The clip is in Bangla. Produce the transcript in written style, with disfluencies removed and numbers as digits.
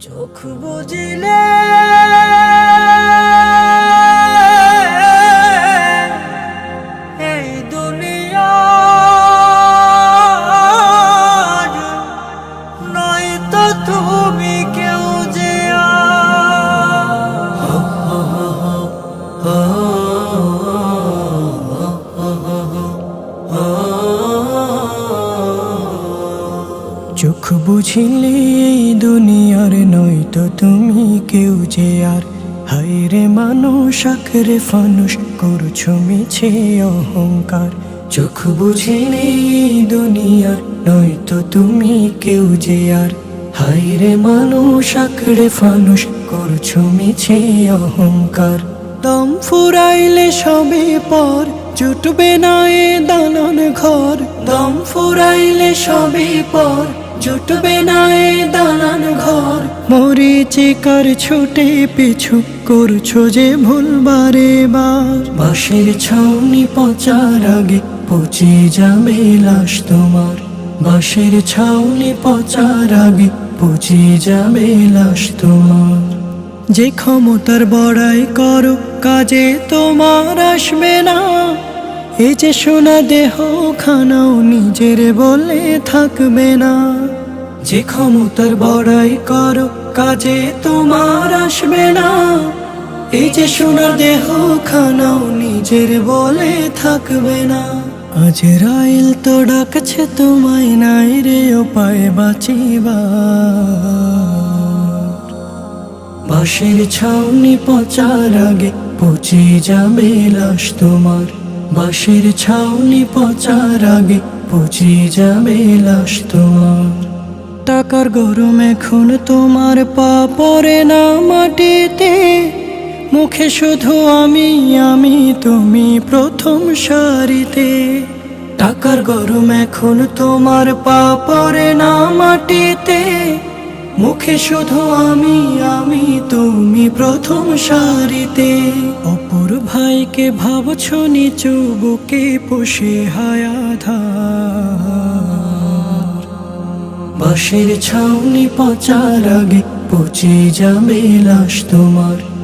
চোখ বুজিলে এই দুনিয়া নয়তো তুমি কেউ যে চোখ বুঝিলে এই দুনিয়ার নয়তো তুমি কেউ যে আর হায় রে মানুষ আখরে ফানুষ করছো মিছে অহংকার। চোখ বুঝিলে এই দুনিয়ার নয়তো তুমি কেউ যে আর হায় রে মানুষ আখরে ফানুষ করছো মিছে অহংকার। দম ফুরাইলে সবে পর জুটবে না এ দালান ঘর। দম ফুরাইলে সবে পর জুটবে না এ দালান ঘর। মরিচিকার ছুটে পিছু করছো যে ভুল বারে বার। বাঁশের ছাউনি পচার আগে পচে যাবে লাশ তোমার। বাঁশের ছাউনি পচার আগে পচে যাবে লাশ তোমার। যে ক্ষমতার বড়াই করো কাজে তোমার আসবে না। এই যে সোনা দেহ খানাও নিজের বলে থাকবে না। যে ক্ষমতার বড়াই করো কাজে তোমার আসবে না। এই যে সোনা দেহ খানাও নিজের বলে থাকবে না। আজরাইল তো ডাকছে তোমায় নাই রে উপায় বাঁচিবার। বাঁশের ছাউনি পচার আগে পচে যাবে লাশ তোমার। বাঁশের ছাউনি পচার আগে পচে যাবে লাশ তোমার। টাকার গরম এখন তোমার পা পড়ে না মাটিতে। মুখে শুধু আমি আমি তুমি প্রথম সারিতে। টাকার গরম এখন তোমার পা পড়ে না মাটিতে। মুখে শুধু আমি আমি তুমি প্রথম সারিতে। অপর ভাইকে ভাবছো নিচু বুকে পোষে হায়াধার। বাঁশের ছাউনি পচার আগে পচে যাবে লাশ তোমার।